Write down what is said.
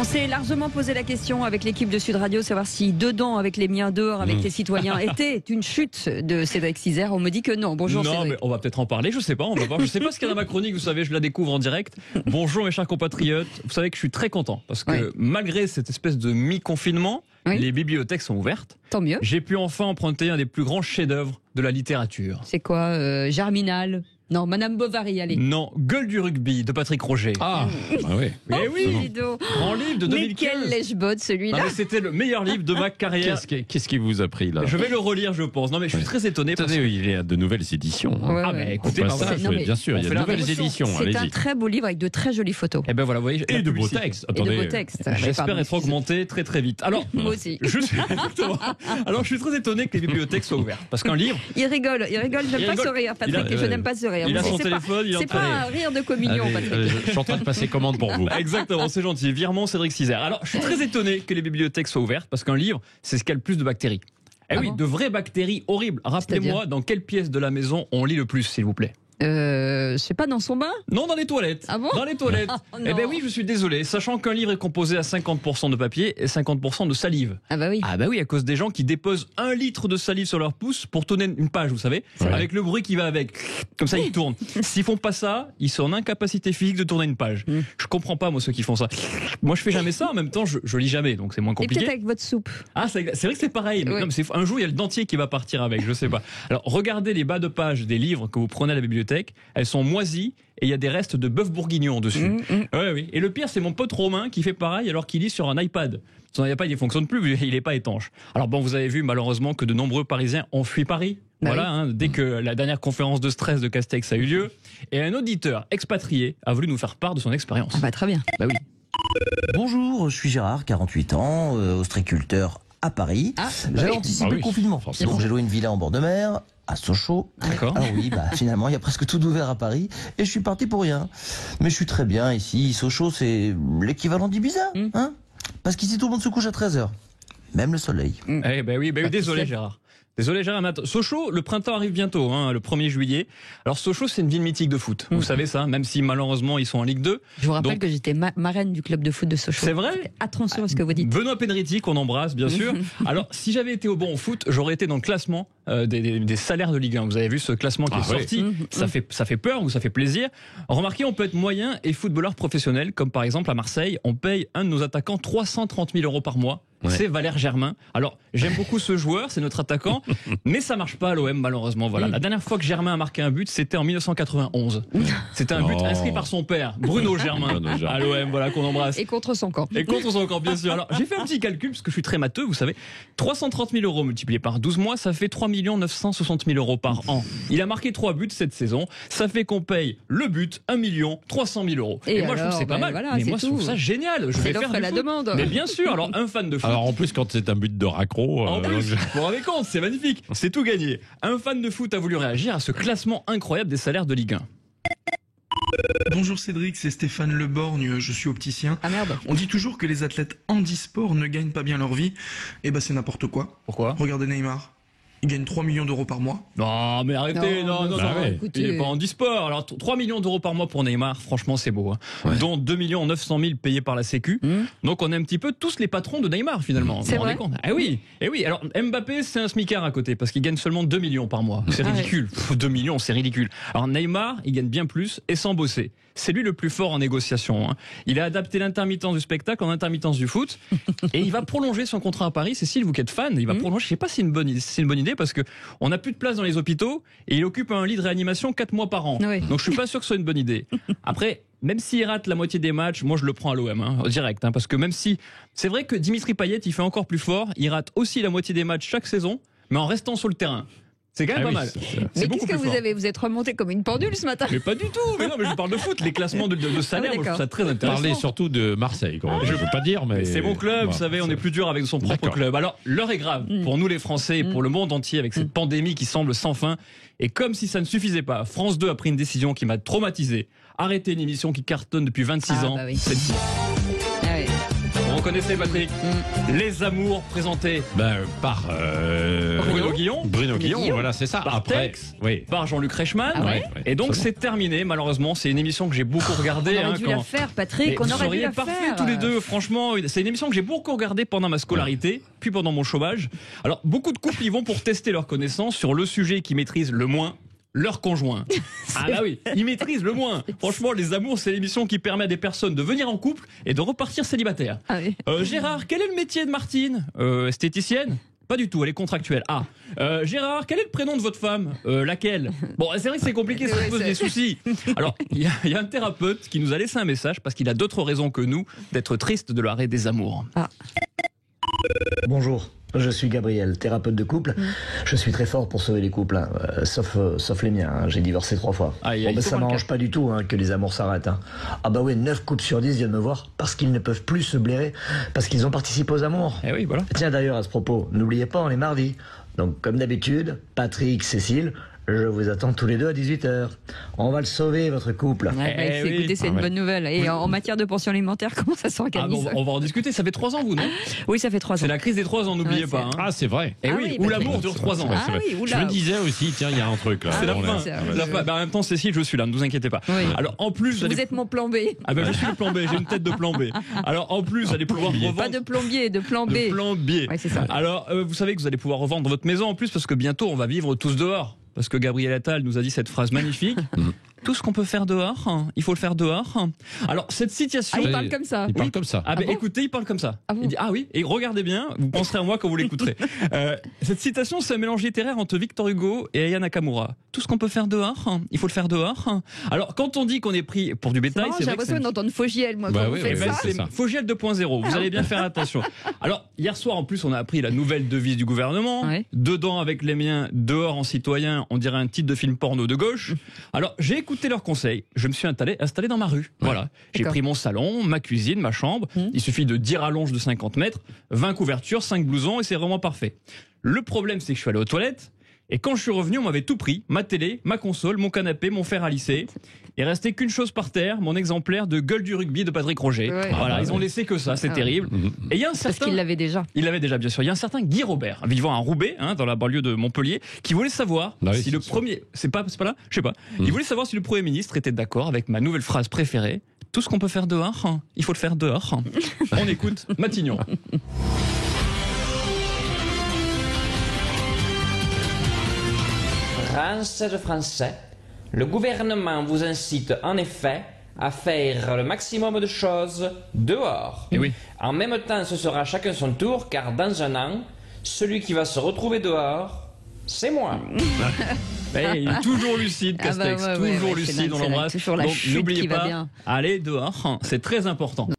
On s'est largement posé la question avec l'équipe de Sud Radio, savoir si dedans, avec les miens dehors, avec les citoyens, était une chute de Cédric Cizère. On me dit que non. Bonjour non, Cédric. Mais on va peut-être en parler, je sais pas, on va voir. Je sais pas ce qu'il y a dans ma chronique, vous savez, je la découvre en direct. Bonjour mes chers compatriotes, vous savez que je suis très content parce que malgré cette espèce de mi-confinement, les bibliothèques sont ouvertes. Tant mieux. J'ai pu enfin emprunter un des plus grands chefs-d'œuvre de la littérature. C'est quoi Germinal? Non, Madame Bovary, allez. Non, Gueule du rugby de Patrick Roger. Ah oui. Eh oui, grand livre de 2015. Mais quel lèche-botte celui-là. Non, mais c'était le meilleur livre de ma carrière. Qu'est-ce qui vous a pris là? Je vais le relire, je pense. Non, mais je suis très étonné. Attendez, il y a de nouvelles éditions. Ouais, Ah, mais écoutez, bien sûr, il y a de nouvelles éditions. C'est un très beau livre avec de très jolies photos. Eh ben voilà, vous voyez. Et de beaux textes. Et de beaux textes. J'espère être augmenté très très vite. Alors, moi aussi. Alors, je suis très étonné que les bibliothèques soient ouvertes. Parce qu'un livre. Il rigole. J'aime pas ce rire, Patrick. Je n'aime pas ce rire. Il a son téléphone. C'est pas un rire de communion, Patrick. Je suis en train de passer commande pour vous. Exactement, c'est gentil. Virement Cédric Cizère. Alors, je suis très étonné que les bibliothèques soient ouvertes parce qu'un livre, c'est ce qu'il y a le plus de bactéries. Eh oui, de vraies bactéries horribles. Rappelez-moi dans quelle pièce de la maison on lit le plus, s'il vous plaît. Je sais pas, dans son bain? Non, dans les toilettes. Ah bon? Dans les toilettes. Eh ben oui, je suis désolé. Sachant qu'un livre est composé à 50% de papier et 50% de salive. Ah bah oui. Ah bah oui, à cause des gens qui déposent 1 litre de salive sur leur pouce pour tourner une page, vous savez, avec le bruit qui va avec. Comme ça, ils tournent. S'ils font pas ça, ils sont en incapacité physique de tourner une page. Je comprends pas, moi, ceux qui font ça. Moi, je fais jamais ça. En même temps, je lis jamais, donc c'est moins Et compliqué. peut-être avec votre soupe. Ah, c'est vrai que c'est pareil. Mais non, mais un jour, il y a le dentier qui va partir avec, je sais pas. Alors, regardez les bas de page des livres que vous prenez à la bibliothèque. Elles sont moisies et il y a des restes de bœuf bourguignon dessus. Oui. Et le pire, c'est mon pote Romain qui fait pareil alors qu'il lit sur un iPad. Son iPad, il fonctionne plus, il est pas étanche. Alors bon, vous avez vu malheureusement que de nombreux Parisiens ont fui Paris. Voilà, dès que la dernière conférence de stress de Castex a eu lieu. Et un auditeur expatrié a voulu nous faire part de son expérience. Ah bah très bien. Bah oui. Bonjour, je suis Gérard, 48 ans, ostréiculteur à Paris. J'avais anticipé le confinement, donc j'ai loué une villa en bord de mer, à Sochaux. D'accord. Ah oui, finalement, il y a presque tout ouvert à Paris, et je suis parti pour rien. Mais je suis très bien ici, Sochaux, c'est l'équivalent d'Ibiza, hein? Parce qu'ici, tout le monde se couche à 13h. Même le soleil. Eh ben oui, désolé Gérard. Désolé Gérard, mais Sochaux, le printemps arrive bientôt, le 1er juillet. Alors Sochaux, c'est une ville mythique de foot. Vous savez ça, même si malheureusement ils sont en Ligue 2. Je vous rappelle que j'étais marraine du club de foot de Sochaux. C'est vrai? Attention à ce que vous dites. Benoît Penriti, qu'on embrasse bien sûr. Alors si j'avais été au bon au foot, j'aurais été dans le classement des salaires de Ligue 1. Vous avez vu ce classement qui est sorti. Ça fait peur ou ça fait plaisir. Remarquez, on peut être moyen et footballeur professionnel, comme par exemple à Marseille, on paye un de nos attaquants 330 000 € par mois. C'est Valère Germain. Alors, j'aime beaucoup ce joueur, c'est notre attaquant, mais ça marche pas à l'OM malheureusement. Voilà. La dernière fois que Germain a marqué un but, c'était en 1991. C'était un but inscrit par son père, Bruno Germain, à l'OM, voilà, qu'on embrasse. Et contre son camp. Et contre son camp, bien sûr. Alors, j'ai fait un petit calcul, parce que je suis très matheux, vous savez. 330 000 € multiplié par 12 mois, ça fait 3 960 000 € par an. Il a marqué 3 buts cette saison. Ça fait qu'on paye le but 1 300 000 €. Et moi, je trouve que c'est pas mal. Voilà, mais moi, je trouve ça génial. Je vais faire la demande. Mais bien sûr, alors un fan de foot. Alors en plus, quand c'est un but de raccro. En plus, vous vous rendez compte, c'est magnifique. C'est tout gagné. Un fan de foot a voulu réagir à ce classement incroyable des salaires de Ligue 1. Bonjour Cédric, c'est Stéphane Leborgne, je suis opticien. Ah merde. On dit toujours que les athlètes handisport ne gagnent pas bien leur vie. Eh ben c'est n'importe quoi. Pourquoi? Regardez Neymar. Il gagne 3 millions d'euros par mois. Non, mais arrêtez, non. Écoutez. Il est pas en e-sport. Alors, 3 millions d'euros par mois pour Neymar, franchement, c'est beau. Dont 2 900 000 payés par la Sécu. Donc, on est un petit peu tous les patrons de Neymar, finalement. C'est vrai. Ah oui. Et oui. Alors, Mbappé, c'est un smicard à côté, parce qu'il gagne seulement 2 millions par mois. C'est ridicule. 2 millions, c'est ridicule. Alors, Neymar, il gagne bien plus et sans bosser. C'est lui le plus fort en négociation. Il a adapté l'intermittence du spectacle en intermittence du foot. Et il va prolonger son contrat à Paris. Cécile, vous qui êtes fan, il va prolonger. Je sais pas si c'est une bonne idée parce que on n'a plus de place dans les hôpitaux et il occupe un lit de réanimation 4 mois par an. Oui. Donc je suis pas sûr que ce soit une bonne idée. Après, même s'il rate la moitié des matchs, moi je le prends à l'OM, direct. Parce que même si, c'est vrai que Dimitri Payet, il fait encore plus fort. Il rate aussi la moitié des matchs chaque saison, mais en restant sur le terrain. C'est quand même pas mal. Mais qu'est-ce que vous avez? Vous êtes remonté comme une pendule ce matin. Mais pas du tout. Mais non, mais je parle de foot, les classements de salaire, moi, je trouve ça très intéressant. Parlez surtout de Marseille. Je ne veux pas dire, mais c'est mon club. Vous savez, on est plus dur avec son propre club. Alors, l'heure est grave pour nous les Français et pour le monde entier avec cette pandémie qui semble sans fin. Et comme si ça ne suffisait pas, France 2 a pris une décision qui m'a traumatisé. Arrêter une émission qui cartonne depuis 26 ans. Bah oui. Celle-ci. Ah oui. Vous reconnaissez, Patrick? Les Amours présentés Par Bruno Guillon. Bruno Guillon, voilà, c'est ça. Par Après, Tex, oui. par Jean-Luc Reichmann. Ah ouais Et donc absolument. c'est terminé, malheureusement. C'est une émission que j'ai beaucoup regardée. On aurait dû la faire, Patrick, on vous aurait dû seriez la parfaits faire. tous les deux, franchement. C'est une émission que j'ai beaucoup regardée pendant ma scolarité, puis pendant mon chômage. Alors, beaucoup de couples y vont pour tester leurs connaissances sur le sujet qu'ils maîtrisent le moins. Leur conjoint. Ah bah oui, ils maîtrisent le moins. Franchement, Les Amours, c'est l'émission qui permet à des personnes de venir en couple et de repartir célibataires. Ah oui. Gérard, quel est le métier de Martine? Esthéticienne? Pas du tout, elle est contractuelle. Ah, Gérard, quel est le prénom de votre femme? Laquelle? Bon, c'est vrai que c'est compliqué, ça pose des soucis. Alors, il y a un thérapeute qui nous a laissé un message parce qu'il a d'autres raisons que nous d'être triste de l'arrêt des amours. Bonjour, je suis Gabriel, thérapeute de couple. Je suis très fort pour sauver les couples, hein, sauf les miens. Hein. J'ai divorcé 3 fois. Aïe, aïe, Ça m'arrange pas du tout hein, que les amours s'arrêtent. Hein. Ah bah oui, 9 couples sur 10 viennent me voir parce qu'ils ne peuvent plus se blairer, parce qu'ils ont participé aux amours. Eh oui, voilà. Tiens d'ailleurs à ce propos, n'oubliez pas, on est mardi. Donc comme d'habitude, Patrick, Cécile, je vous attends tous les deux à 18h. On va le sauver, votre couple. Ouais, bah, Eh oui. écoutez, c'est une bonne nouvelle. Et en matière de pension alimentaire, comment ça Ah s'organise? bon, on va en discuter, ça fait 3 ans, vous, non? Oui, ça fait 3 ans. C'est la crise des 3 ans, n'oubliez Ouais, pas. Hein. Ah, c'est vrai. Eh Ah oui, oui, ou Patrick. l'amour dure 3 ans. Ouais, Ah c'est vrai. oui, oula. Je me disais aussi, tiens, il y a un truc là. C'est la On fin. l'a- c'est La fin. Bah, en même temps, Cécile, je suis là, ne vous inquiétez pas. Oui. Alors, en plus, Vous êtes mon plan B. Ah ben je suis le plan B, j'ai une tête de plan B. Alors en plus, vous allez pouvoir revendre Pas de plombier, de plan B. de plan B. Ouais, c'est ça. Alors vous savez que vous allez pouvoir revendre votre maison en plus parce que bientôt on va vivre tous dehors. Parce que Gabriel Attal nous a dit cette phrase magnifique. Tout ce qu'on peut faire dehors, il faut le faire dehors. Alors cette situation... Ah, il parle comme ça. Il parle comme ça. Ah ben Ah bon écoutez, il parle comme ça. Ah bon Il dit ah oui, et regardez bien, vous penserez à moi quand vous l'écouterez. Cette citation, c'est un mélange littéraire entre Victor Hugo et Aya Nakamura. Tout ce qu'on peut faire dehors, il faut le faire dehors. Alors quand on dit qu'on est pris pour du C'est bétail, marrant, c'est j'ai vrai que l'impression d'entendre Fogiel, moi, Bah quand oui, vous faites oui, ça. c'est ça. Fogiel 2.0, vous allez bien faire attention. Alors, hier soir, en plus, on a appris la nouvelle devise du gouvernement. Ouais. Dedans avec les miens, dehors en citoyen, on dirait un titre de film porno de gauche. Alors, j'ai écouté leurs conseils. Je me suis installé dans ma rue. Voilà. J'ai D'accord. pris mon salon, ma cuisine, ma chambre. Il suffit de 10 rallonges de 50 mètres, 20 couvertures, 5 blousons et c'est vraiment parfait. Le problème, c'est que je suis allé aux toilettes. Et quand je suis revenu, on m'avait tout pris. Ma télé, ma console, mon canapé, mon fer à lisser. Il restait qu'une chose par terre, mon exemplaire de Gueule du rugby de Patrick Roger. Ouais. Voilà, Ah, ils ont ouais. laissé que ça, c'est Ah, terrible. Et il y a un Parce certain... qu'il l'avait déjà. Il l'avait déjà, bien sûr. Il y a un certain Guy Robert, vivant à Roubaix, hein, dans la banlieue de Montpellier, qui voulait savoir Ah oui, si c'est le ça. premier... C'est pas là? Je sais pas. Il voulait savoir si le Premier ministre était d'accord avec ma nouvelle phrase préférée. Tout ce qu'on peut faire dehors, il faut le faire dehors. On écoute Matignon. Français de Français, le gouvernement vous incite en effet à faire le maximum de choses dehors. Eh oui. En même temps, ce sera chacun son tour, car dans un an, celui qui va se retrouver dehors, c'est moi. Eh, il est toujours lucide, Ah bah Castex. ouais, ouais, toujours ouais, c'est lucide, la- on c'est la- l'embrasse. toujours la Donc chute n'oubliez qui va pas, bien. allez dehors, c'est très important.